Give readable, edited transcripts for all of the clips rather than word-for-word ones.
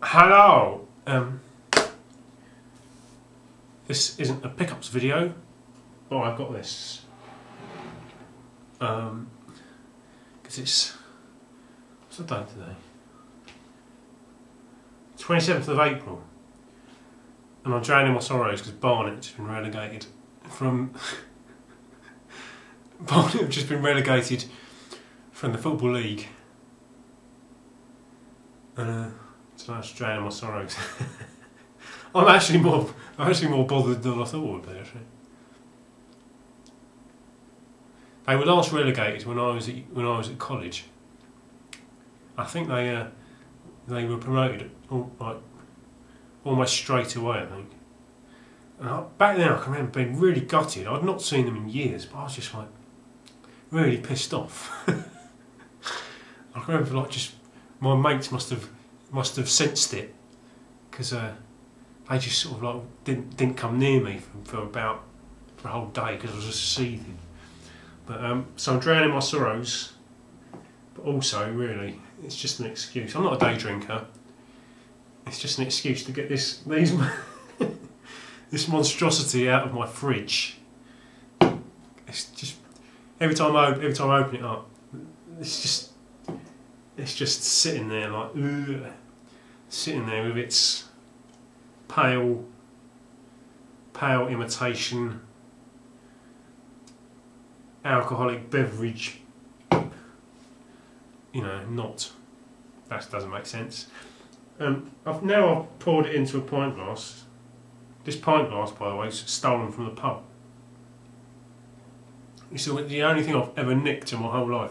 Hello! This isn't a pickups video, but I've got this. Because it's... what's the date today? 27th of April. And I'm drowning my sorrows because Barnet's been relegated from... Barnet have just been relegated from the Football League. And so that's drowning my sorrows. I'm actually more bothered than I thought I would be, actually. They were last relegated when I was at college. I think they were promoted almost straight away, I think. And back then I can remember being really gutted. I'd not seen them in years, but I was just like really pissed off. I remember like just my mates must have sensed it, because they just sort of like didn't come near me for a whole day because I was just seething. But so I'm drowning my sorrows, but also really it's just an excuse. I'm not a day drinker. It's just an excuse to get this monstrosity out of my fridge. It's just every time I open it up, it's just sitting there like sitting there with its pale imitation alcoholic beverage. You know, not, that doesn't make sense. I've poured it into a pint glass. This pint glass, by the way, is stolen from the pub. It's the only thing I've ever nicked in my whole life.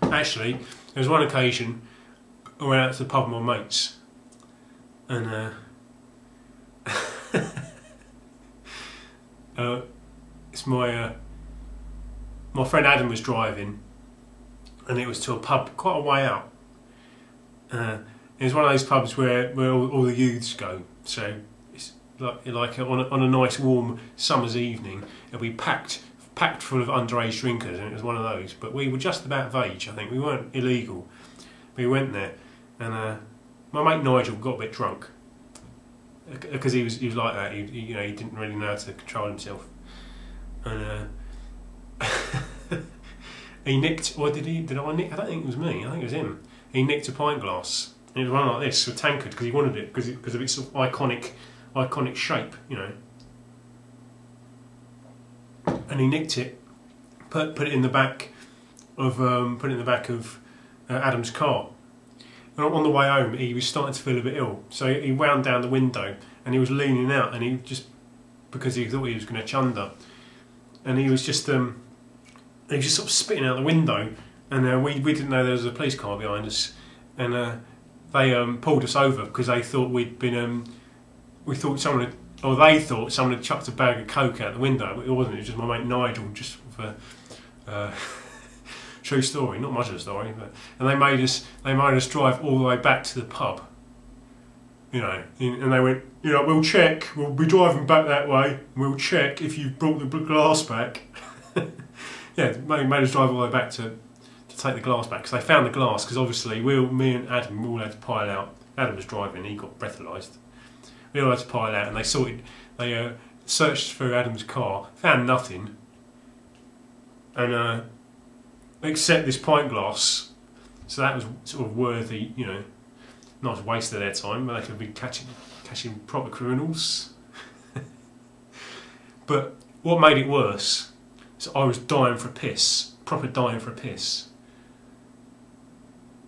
Actually, there was one occasion I went out to the pub with my mates, and it's my friend Adam was driving, and it was to a pub quite a way out. It was one of those pubs where all the youths go. So it's like on a nice warm summer's evening, it'll be packed full of underage drinkers, and it was one of those. But we were just about of age, I think. We weren't illegal. We went there, and my mate Nigel got a bit drunk because he was like that. He didn't really know how to control himself, and he nicked. Or did I nick? I don't think it was me. I think it was him. He nicked a pint glass. And it was one like this, a tankard, because he wanted it because of its sort of iconic shape, you know. And he nicked it, put it in the back of Adam's car. And on the way home, he was starting to feel a bit ill, so he wound down the window and he was leaning out, and he just, because he thought he was going to chunder, and he was just sort of spitting out the window, and we didn't know there was a police car behind us, and they pulled us over because they thought we'd been they thought someone had chucked a bag of coke out the window, but it wasn't. It was just my mate Nigel, just for true story, not much of a story, but and they made us drive all the way back to the pub, you know, and they went, you know, we'll check, we'll be driving back that way, we'll check if you've brought the glass back. Yeah, made us drive all the way back to take the glass back, because they found the glass, because obviously me and Adam all had to pile out. Adam was driving, he got breathalyzed. We all had to pile out, and they searched through Adam's car, found nothing, and except this pint glass. So that was sort of worthy, you know, not a waste of their time, but they could be catching proper criminals. But what made it worse is I was dying for a piss, proper dying for a piss.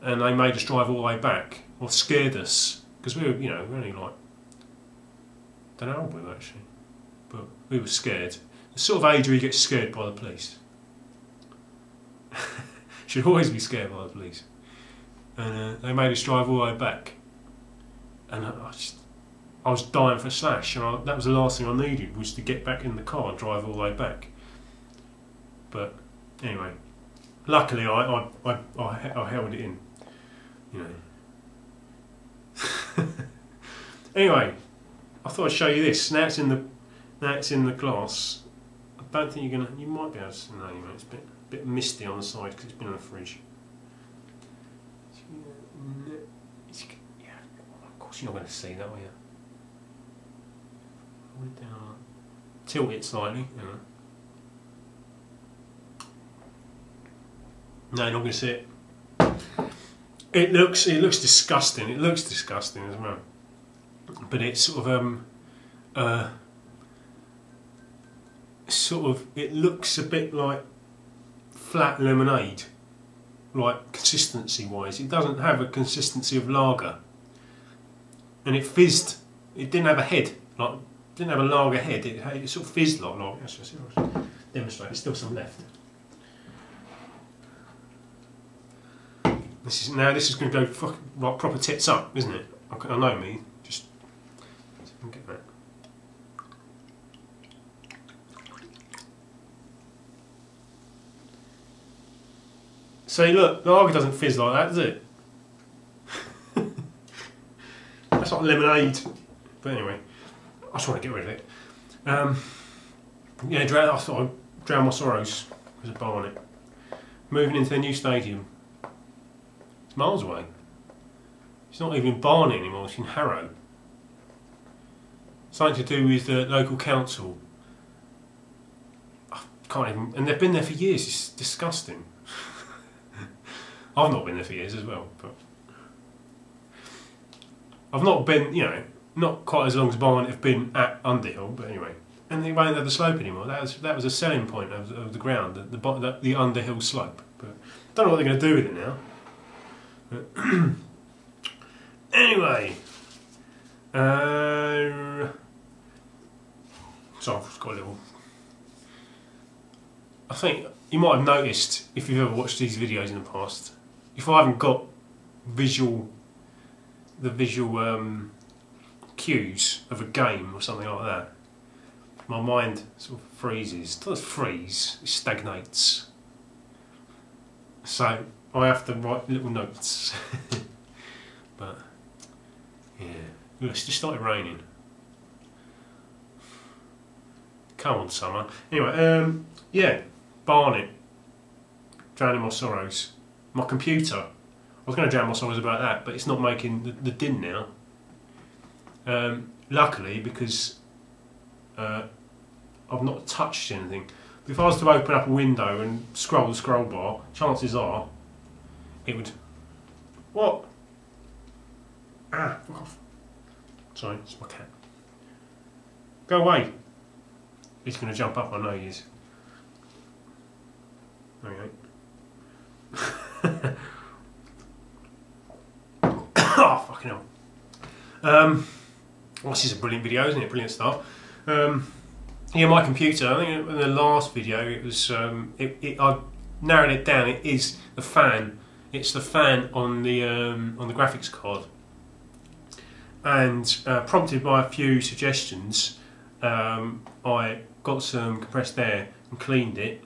And they made us drive all the way back, or scared us, because we were, you know, we were only like, don't know how old we were actually, but we were scared. The sort of age where you get scared by the police. Should always be scared by the police. And they made us drive all the way back, and I was dying for a slash, and that was the last thing I needed, was to get back in the car and drive all the way back. But anyway, luckily I held it in, you know. Anyway, I thought I'd show you this. Now it's in the glass. I don't think you might be able to know. It's a bit misty on the side because it's been in the fridge. Yeah, course you're not going to see that, are you? Hold it down. Tilt it slightly, you know. No, you're not going to see it. It looks disgusting. It looks disgusting as well. But it's sort of it looks a bit like flat lemonade, like consistency wise. It doesn't have a consistency of lager, and it fizzed. It didn't have a head, like didn't have a lager head. It sort of fizzed like lager. Let's just demonstrate. There's still some left. This is going to go like proper tits up, isn't it? I know me. Just get that. So look, the lager doesn't fizz like that, does it? That's like lemonade. But anyway, I just want to get rid of it. Yeah, I thought I'd drown my sorrows with a bar on it. Moving into the new stadium. It's miles away. It's not even in Barnet anymore, it's in Harrow. Something to do with the local council. I can't even, and they've been there for years, it's disgusting. I've not been there for years as well, but I've not been, you know, not quite as long as Barnet have been at Underhill, but anyway. And they won't have the slope anymore. That was a selling point of the ground, the Underhill slope. But I don't know what they're going to do with it now. But anyway, so I've just got a little. I think you might have noticed if you've ever watched these videos in the past. If I haven't got the visual cues of a game or something like that, my mind sort of freezes. It doesn't freeze, it stagnates. So I have to write little notes. But yeah, it's just started raining. Come on, summer. Anyway, yeah, Barnet, drowning my sorrows. My computer, I was going to drown my sorrows about that, but it's not making the din now. Luckily, because I've not touched anything. But if I was to open up a window and scroll the scroll bar, chances are it would. What? Ah, fuck off. Sorry, it's my cat. Go away. He's going to jump up, I know he is. Okay. Oh, fucking hell. Well, this is a brilliant video, isn't it? Brilliant start. Yeah, my computer, I think in the last video it was, I narrowed it down, it is the fan. It's the fan on the graphics card. And prompted by a few suggestions, I got some compressed air and cleaned it.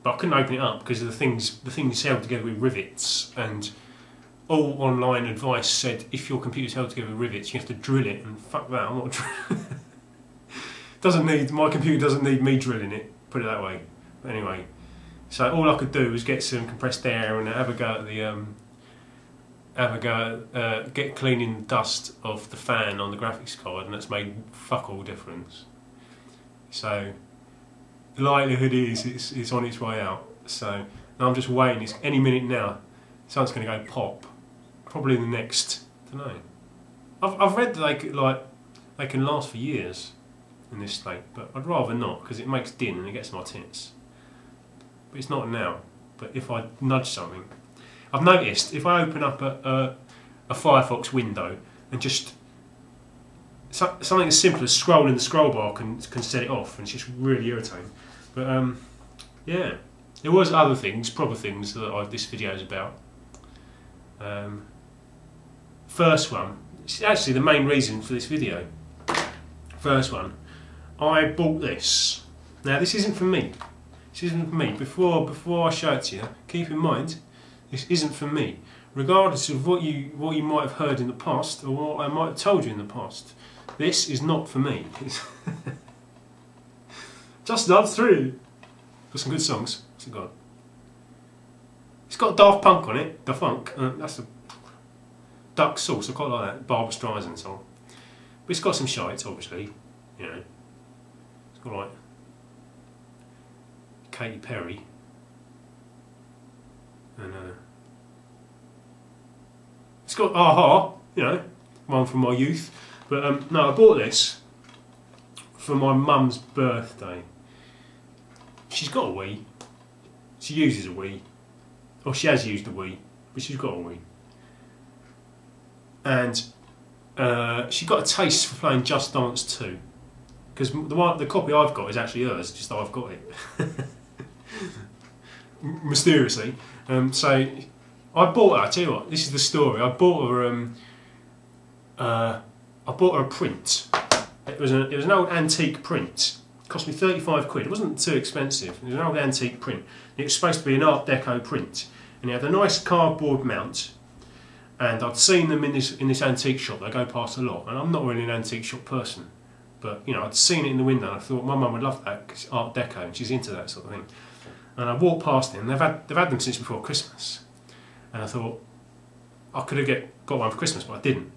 But I couldn't open it up because of the things held together with rivets, and all online advice said if your computer's held together with rivets you have to drill it, and fuck that, I'm not my computer doesn't need me drilling it, put it that way. But anyway, so all I could do was get some compressed air and have a go at get cleaning the dust off the fan on the graphics card, and that's made fuck all difference. So the likelihood is it's on its way out. So now I'm just waiting. It's any minute now. Something's going to go pop. Probably in the next. I don't know. I've read that they can last for years in this state, but I'd rather not because it makes din and it gets my tits. But it's not now. But if I nudge something, I've noticed if I open up a Firefox window and just something as simple as scrolling the scroll bar can set it off, and it's just really irritating. But yeah, there was other things, proper things that this video is about. First one, it's actually the main reason for this video. First one, I bought this. Now this isn't for me. This isn't for me. Before I show it to you, keep in mind, this isn't for me. Regardless of what you might have heard in the past or what I might have told you in the past, this is not for me. Just Love 3. Got some good songs. What's it got? It's got Daft Punk on it. The Funk. That's Duck Sauce, I quite like that, Barbra Streisand song. But it's got some shites, obviously, you know. It's got like Katy Perry. And it's got Aha, you know, one from my youth. But no, I bought this for my mum's birthday. She's got a Wii. She uses a Wii. Or she has used a Wii, but she's got a Wii. And she got a taste for playing Just Dance 2. Because the copy I've got is actually hers, just that I've got it. Mysteriously. So I bought her, I tell you what, this is the story. I bought her a print. It was an old antique print. It cost me 35 quid. It wasn't too expensive. It was an old antique print. It was supposed to be an Art Deco print. And it had a nice cardboard mount. And I'd seen them in this antique shop. They go past a lot. And I'm not really an antique shop person. But, you know, I'd seen it in the window and I thought my mum would love that because it's Art Deco and she's into that sort of thing. And I walked past it and they've had them since before Christmas. And I thought I could have got one for Christmas, but I didn't.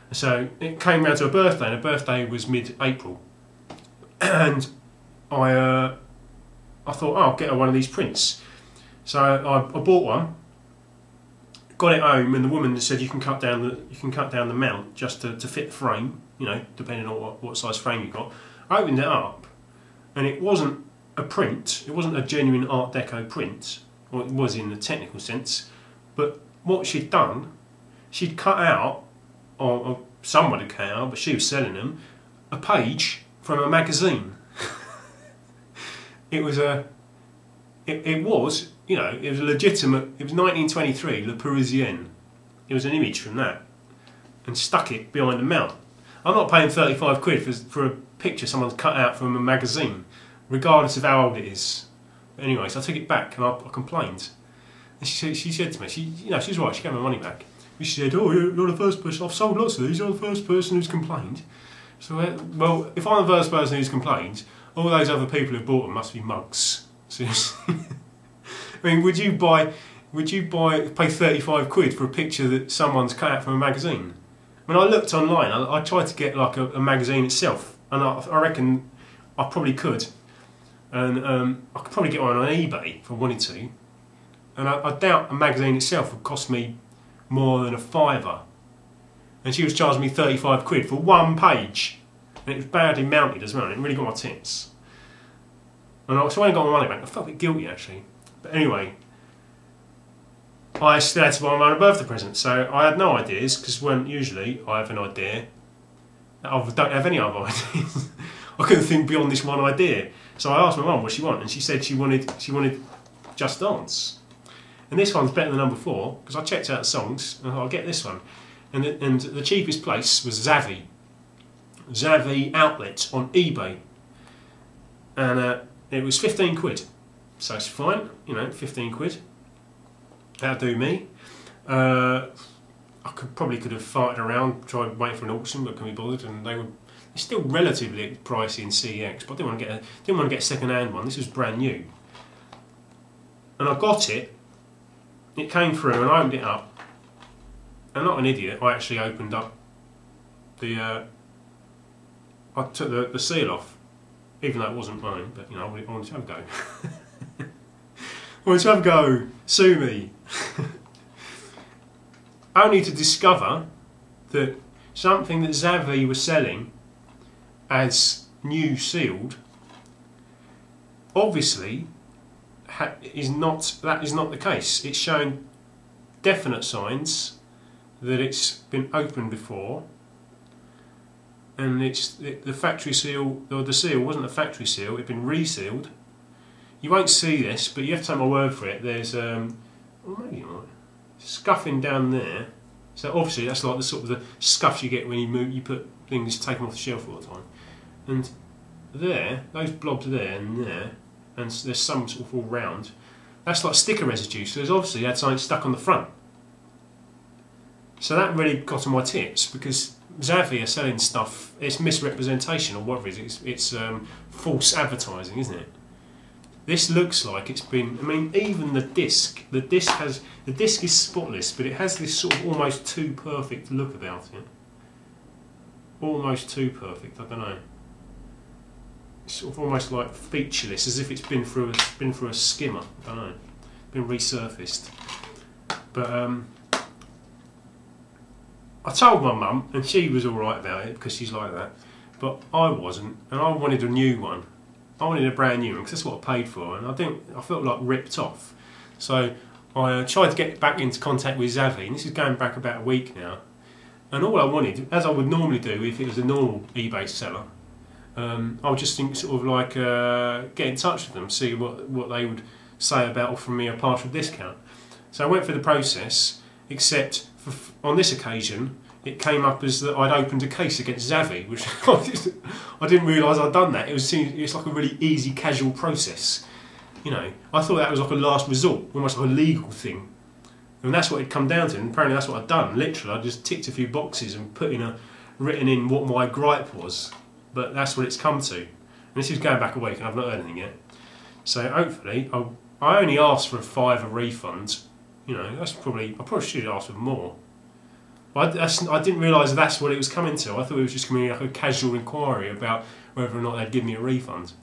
And so it came round to her birthday, and her birthday was mid-April. And I thought, oh, I'll get her one of these prints. So I bought one, got it home, and the woman said you can cut down the mount just to fit the frame, you know, depending on what size frame you got. I opened it up, and it wasn't a print. It wasn't a genuine Art Deco print, or it was in the technical sense. But what she'd done, she'd cut out, or someone had cut out, but she was selling them, a page from a magazine. It was a legitimate, it was 1923, Le Parisien. It was an image from that. And stuck it behind the mount. I'm not paying 35 quid for a picture someone's cut out from a magazine, regardless of how old it is. But anyway, so I took it back and I complained. And she said to me, she's right, she gave my money back. She said, oh, you're the first person, I've sold lots of these, you're the first person who's complained. So, well, if I'm the first person who's complained, all those other people who bought them must be mugs. Seriously. I mean, would you pay 35 quid for a picture that someone's cut out from a magazine? When I looked online, I tried to get like a magazine itself, and I reckon I probably could. And I could probably get one on eBay if I wanted to. And I doubt a magazine itself would cost me more than a £5. And she was charging me 35 quid for one page. And it was badly mounted as well, and it really got my tits. And so when I got my money back, I felt a bit guilty actually. But anyway, I still had to buy my own birthday present, so I had no ideas, because when usually I have an idea, I don't have any other ideas. I couldn't think beyond this one idea. So I asked my mum what she wanted, and she said she wanted Just Dance. And this one's better than number 4, because I checked out the songs, and I thought I'll get this one. And the cheapest place was Zavvi Outlet on eBay. And it was 15 quid. So it's fine, you know, 15 quid. That'll do me. I probably could have farted around, tried waiting for an auction, but couldn't be bothered. And they're still relatively pricey in CEX, but I didn't want to get a second-hand one. This was brand new. And I got it. It came through, and I opened it up. And not an idiot, I actually opened up I took the seal off, even though it wasn't mine, but you know, I wanted to have a go. I wanted to have a go, sue me. Only to discover that something that Zavvi was selling as new sealed, obviously, that is not the case. It's showing definite signs that it's been opened before, and the factory seal, or the seal wasn't a factory seal, it'd been resealed. You won't see this, but you have to take my word for it. There's well, maybe you might, scuffing down there. So obviously that's like the sort of the scuffs you get when you put things, take them off the shelf all the time. And there, those blobs there and there, and there's some sort of all round. That's like sticker residue. So there's obviously had something stuck on the front. So that really got on my tits, because Zavvi are selling stuff, it's misrepresentation or whatever it is, it's false advertising, isn't it? This looks like it's been. I mean, even the disc is spotless, but it has this sort of almost too perfect look about it. Almost too perfect. I don't know. It's sort of almost like featureless, as if it's been through a skimmer. I don't know. Been resurfaced. But I told my mum, and she was all right about it because she's like that. But I wasn't, and I wanted a new one. I wanted a brand new one because that's what I paid for, and I felt like ripped off. So I tried to get back into contact with Xavi, and this is going back about a week now. And all I wanted, as I would normally do if it was a normal eBay seller, I would just think sort of like get in touch with them, see what they would say about offering me a partial discount. So I went through the process, except on this occasion it came up as that I'd opened a case against Xavi, which I didn't realise I'd done that. It's like a really easy, casual process. You know, I thought that was like a last resort, almost like a legal thing. And that's what it'd come down to, and apparently that's what I'd done. Literally, I just ticked a few boxes and written in what my gripe was. But that's what it's come to. And this is going back a week and I've not heard anything yet. So hopefully, I only asked for a £5 refund. You know, I probably should have asked for more. But I didn't realise that's what it was coming to. I thought it was just going to be like a casual inquiry about whether or not they'd give me a refund.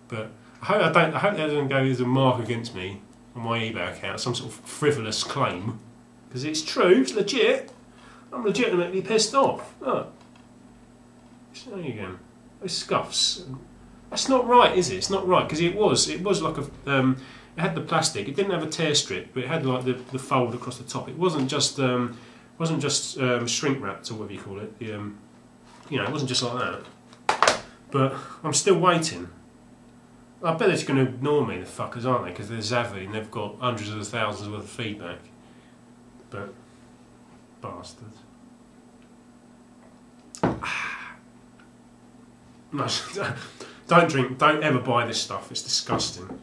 But I hope that doesn't go as a mark against me on my eBay account, some sort of frivolous claim. Because it's true, it's legit. I'm legitimately pissed off. Look. There you go. Those scuffs. That's not right, is it? It's not right, because it was like a it had the plastic. It didn't have a tear strip, but it had like the fold across the top. It wasn't just shrink wrapped or whatever you call it. You know, it wasn't just like that. But I'm still waiting. I bet they're just going to ignore me, the fuckers, aren't they? Because they're Xavi and they've got hundreds of thousands worth of feedback. But bastards. No, don't ever buy this stuff. It's disgusting.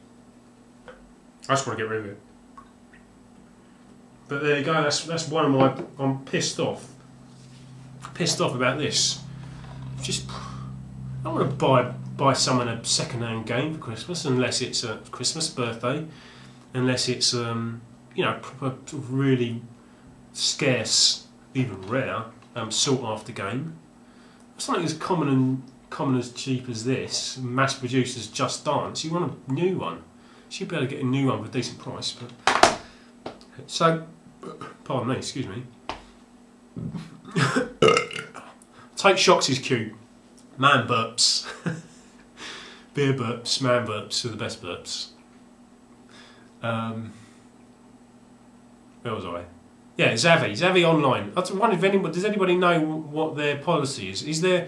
I just want to get rid of it. But there you go. That's one of my. I'm pissed off. Pissed off about this. Just I don't want to buy someone a second-hand game for Christmas unless it's a Christmas birthday, unless it's you know, proper really scarce, even rare, sought-after game. Something as common as cheap as this, mass-produced as Just Dance. You want a new one. You should be able to get a new one for a decent price. But so, pardon me, excuse me. Take Shox's cue. Man burps. Beer burps, man burps are the best burps. Where was I? Yeah, Xavi online. I wonder if anyone, does anybody know what their policy is? Is the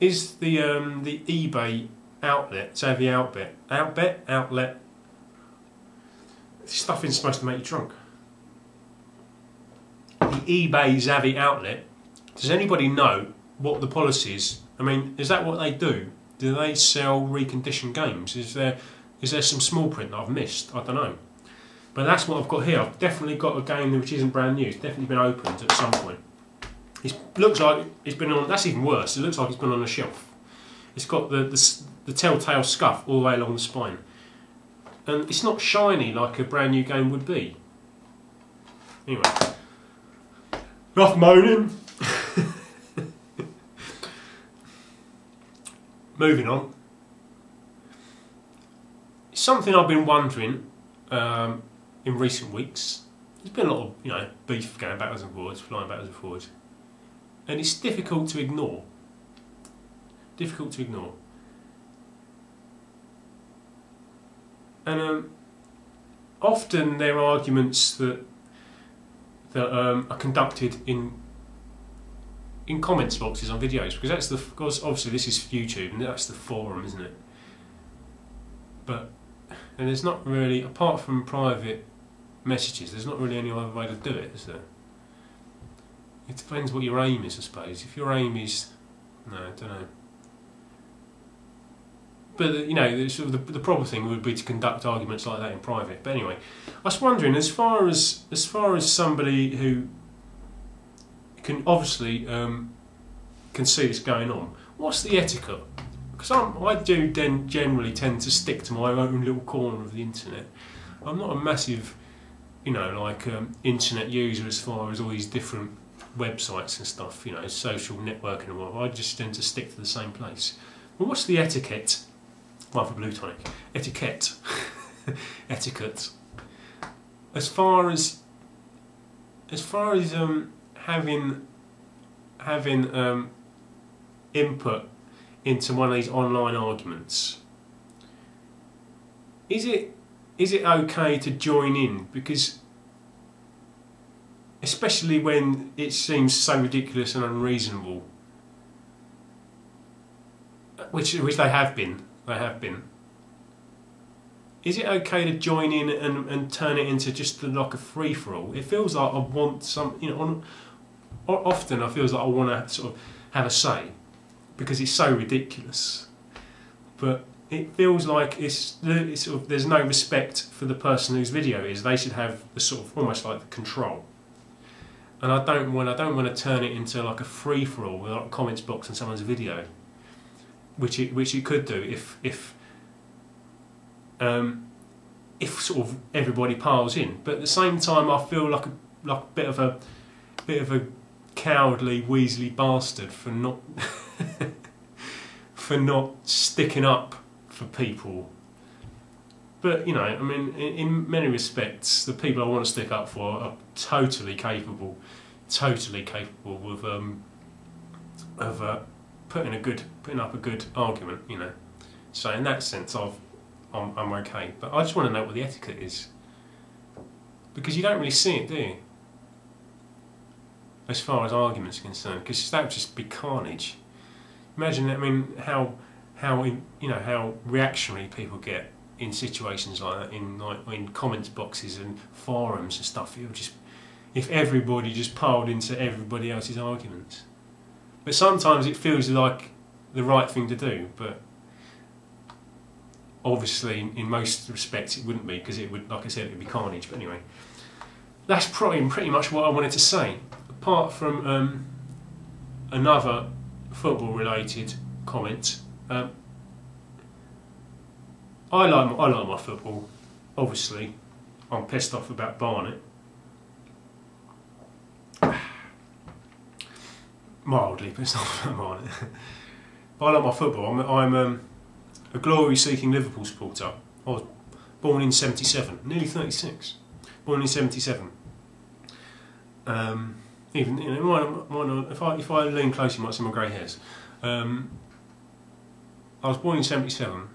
eBay outlet, Xavi outlet? This stuff is supposed to make you drunk. The eBay Xavi outlet. Does anybody know what the policy is? I mean, is that what they do? Do they sell reconditioned games? Is there some small print that I've missed? I don't know. But that's what I've got here. I've definitely got a game which isn't brand new. It's definitely been opened at some point. It looks like it's been on. That's even worse. It looks like it's been on a shelf. It's got the telltale scuff all the way along the spine, and it's not shiny like a brand new game would be. Anyway, enough moaning. Moving on. It's something I've been wondering in recent weeks. There's been a lot of beef going backwards and forwards, flying backwards and forwards, and it's difficult to ignore. Difficult to ignore. And often there are arguments that are conducted in comments boxes on videos, because obviously this is YouTube and that's the forum, isn't it? And there's not really, apart from private messages, there's not really any other way to do it, is there? It depends what your aim is, I suppose. If your aim is, no, I don't know. But the proper thing would be to conduct arguments like that in private. But anyway, I was wondering, as far as somebody who can obviously can see this going on, what's the etiquette because I do then generally tend to stick to my own little corner of the internet. I'm not a massive, you know, like internet user as far as all these different websites and stuff, you know, social networking and whatever. I just tend to stick to the same place. Well, what's the etiquette? Well, for blue tonic, etiquette, etiquette. As far as having input into one of these online arguments, is it okay to join in? Because especially when it seems so ridiculous and unreasonable, which they have been. Is it okay to join in and turn it into just like a free-for-all? It feels like I want some, you know, often I feel like I want to sort of have a say because it's so ridiculous. But it feels like it's sort of, there's no respect for the person whose video it is. They should have the sort of almost like the control. And I don't want to turn it into like a free-for-all with like a comments box in someone's video, which it could do if sort of everybody piles in. But at the same time, I feel like a bit of a cowardly, weaselly bastard for not for not sticking up for people. But you know, I mean, in many respects, the people I want to stick up for are totally capable of putting up a good argument. You know, so in that sense, I'm okay. But I just want to know what the etiquette is, because you don't really see it, do you? As far as arguments are concerned, because that would just be carnage. Imagine, I mean, how reactionary people get in situations like that, in comments boxes and forums and stuff. It would just, if everybody just piled into everybody else's arguments. But sometimes it feels like the right thing to do, but obviously in most respects it wouldn't be, because it would, like I said, it would be carnage. But anyway, that's pretty much what I wanted to say. Apart from another football-related comment, I like my football. Obviously, I'm pissed off about Barnet. Mildly pissed off about Barnet. But I like my football. I'm a glory-seeking Liverpool supporter. I was born in '77, nearly 36. Born in '77. Even, you know, if I lean close, you might see my grey hairs. I was born in '77,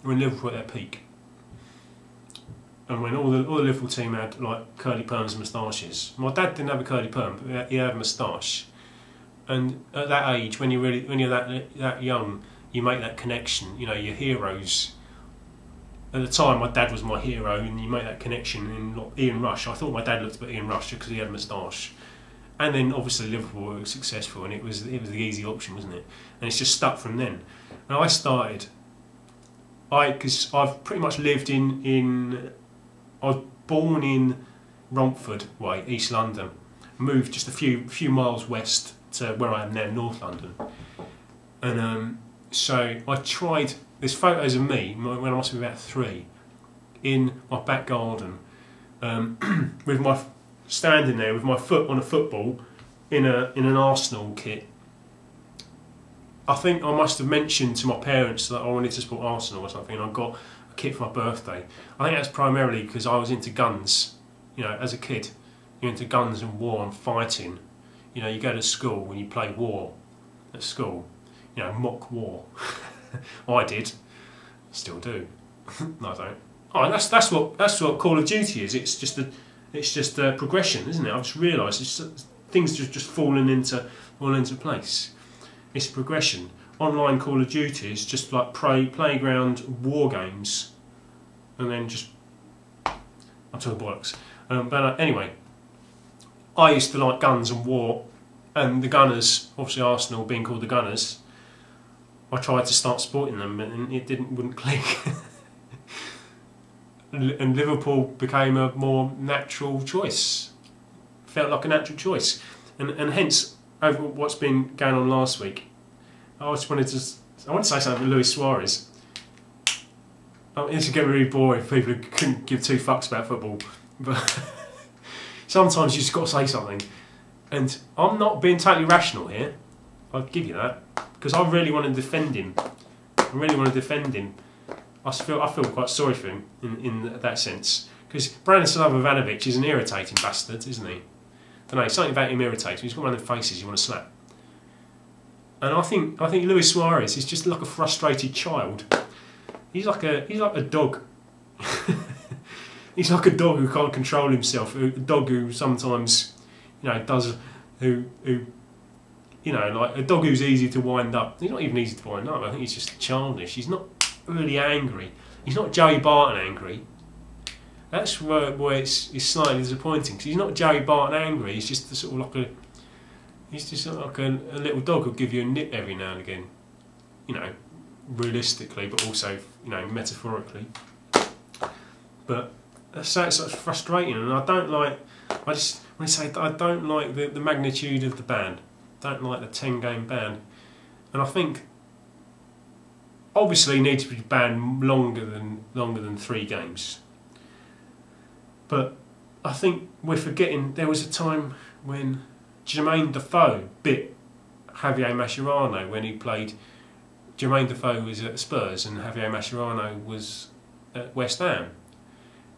when Liverpool at their peak, and when all the Liverpool team had like curly perms and moustaches. My dad didn't have a curly perm, but he had a moustache. And at that age, when you're that young, you make that connection. You know, your heroes. At the time, my dad was my hero, and you make that connection. In Ian Rush, I thought my dad looked a bit Ian Rush because he had a moustache. And then obviously Liverpool were successful, and it was the easy option, wasn't it? And it's just stuck from then. And I started, because I've pretty much lived I was born in Romford way, East London. Moved just a few miles west to where I am now, North London. And so I tried. There's photos of me when I must be about 3, in my back garden, with standing there with my foot on a football in an Arsenal kit. I think I must have mentioned to my parents that I wanted to support Arsenal or something, and I got a kit for my birthday. I think that's primarily because I was into guns. You know, as a kid, you're into guns and war and fighting. You know, you go to school and you play war at school. You know, mock war. I did, still do. No, I don't. Oh, that's what Call of Duty is. It's just a progression, isn't it? I've just realised things just falling into place. It's progression. Online Call of Duty is just like playground war games, and then just I'm talking bollocks. But anyway, I used to like guns and war, and the Gunners, obviously Arsenal being called the Gunners. I tried to start supporting them, and it wouldn't click. And Liverpool became a more natural choice. Felt like a natural choice, and hence over what's been going on last week, I just wanted to I want to say something with Luis Suarez. This is getting really boring for people who couldn't give two fucks about football, but sometimes you just got to say something. And I'm not being totally rational here. I'll give you that, because I really want to defend him. I really want to defend him. I feel quite sorry for him in that sense, because Branislav Ivanovic is an irritating bastard, isn't he? I don't know, something about him irritates me. He's got one of the faces you want to slap. And I think Luis Suarez is just like a frustrated child. He's like a dog. He's like a dog who can't control himself. A dog who sometimes, does like a dog who's easy to wind up. He's not even easy to wind up. I think he's just childish. He's not really angry. He's not Joey Barton angry. That's where it's slightly disappointing, because he's not Joey Barton angry. He's just sort of like a little dog who'll give you a nip every now and again. Realistically, but also metaphorically. But that's frustrating, and I don't like. I don't like the magnitude of the ban. Don't like the 10-game ban, and I think obviously need to be banned longer than 3 games. But I think we're forgetting there was a time when Jermaine Defoe bit Javier Mascherano when he played. Jermaine Defoe was at Spurs and Javier Mascherano was at West Ham.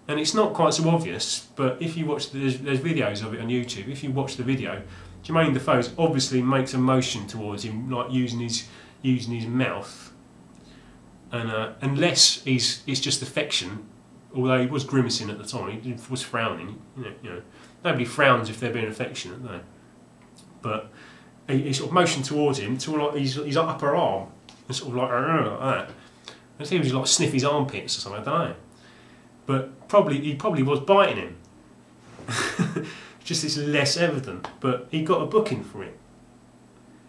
And it's not quite so obvious, but if you watch, there's videos of it on YouTube. If you watch the video, Jermaine Defoe obviously makes a motion towards him, like using his mouth. And unless it's just affection, although he was grimacing at the time, he was frowning. Nobody frowns if they're being affectionate, no. But he sort of motioned towards him to like his upper arm. And sort of like that. I think he was like sniff his armpits or something, I don't know. But he probably was biting him. Just it's less evident. But he got a booking for it.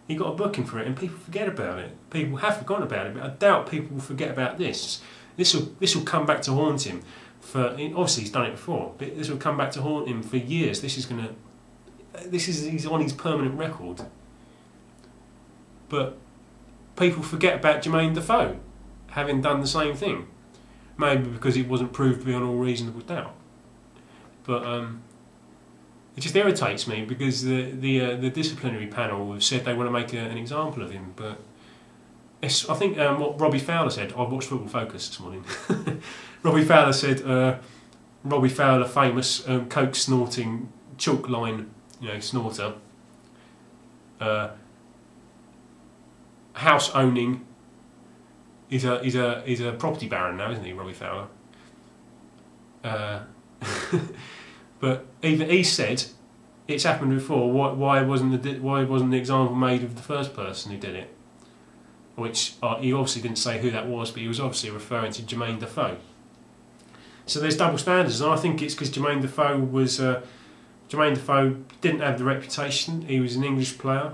He got a booking for it, and people forget about it. People have forgotten about it, but I doubt people will forget about this. This will come back to haunt him. Obviously he's done it before, but this will come back to haunt him for years. He's on his permanent record. But people forget about Jermaine Defoe having done the same thing. Maybe because it wasn't proved beyond all reasonable doubt. But it just irritates me because the disciplinary panel have said they want to make an example of him. But I think what Robbie Fowler said. I watched Football Focus this morning. Robbie Fowler said Robbie Fowler, famous coke snorting chalk line, snorter. House owning. He's a property baron now, isn't he, Robbie Fowler? But even he said it's happened before. Why wasn't the example made of the first person who did it? Which he obviously didn't say who that was, but he was obviously referring to Jermaine Defoe. So there's double standards, and I think it's because Jermaine Defoe didn't have the reputation. He was an English player,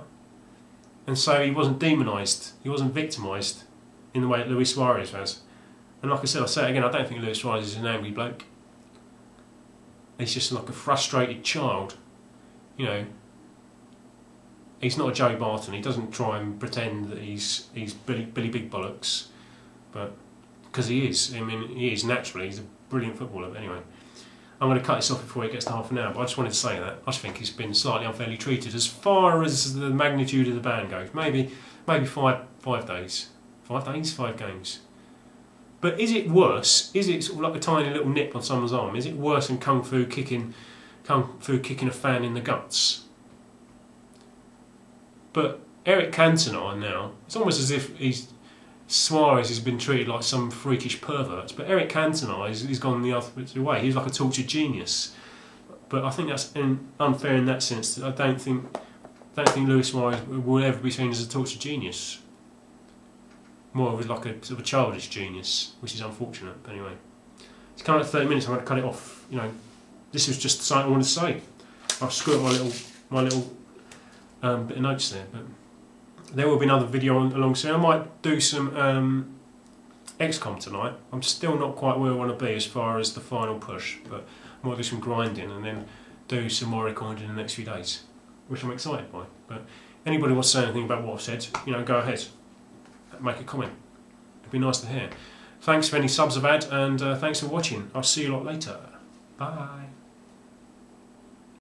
and so he wasn't demonised. He wasn't victimised in the way that Luis Suarez has. And like I said, I'll say it again, I don't think Luis Suarez is an angry bloke. He's just like a frustrated child. He's not a Joey Barton. He doesn't try and pretend that he's Billy Big Bollocks, but because he is. I mean, he is naturally. He's a brilliant footballer. But anyway, I'm going to cut this off before it gets to half an hour. But I just wanted to say that I just think he's been slightly unfairly treated as far as the magnitude of the ban goes. Maybe 5 days. 5 days, 5 games. But is it worse? Is it sort of like a tiny little nip on someone's arm? Is it worse than kung fu kicking a fan in the guts? But Eric Cantona now, it's almost as if Suarez has been treated like some freakish pervert. But Eric Cantona he's gone the other way. He's like a tortured genius. But I think that's unfair in that sense. I don't think Luis Suarez will ever be seen as a tortured genius. More of like a sort of a childish genius, which is unfortunate. But anyway, it's coming at 30 minutes. I'm going to cut it off. This was just something I wanted to say. I've screwed my little bit of notes there. But there will be another video along soon. I might do some XCOM tonight. I'm still not quite where I want to be as far as the final push, but I might do some grinding and then do some more recording in the next few days, which I'm excited by. But anybody wants to say anything about what I've said, go ahead. make a comment. It'd be nice to hear. Thanks for any subs I've had, and thanks for watching. I'll see you a lot later. Bye.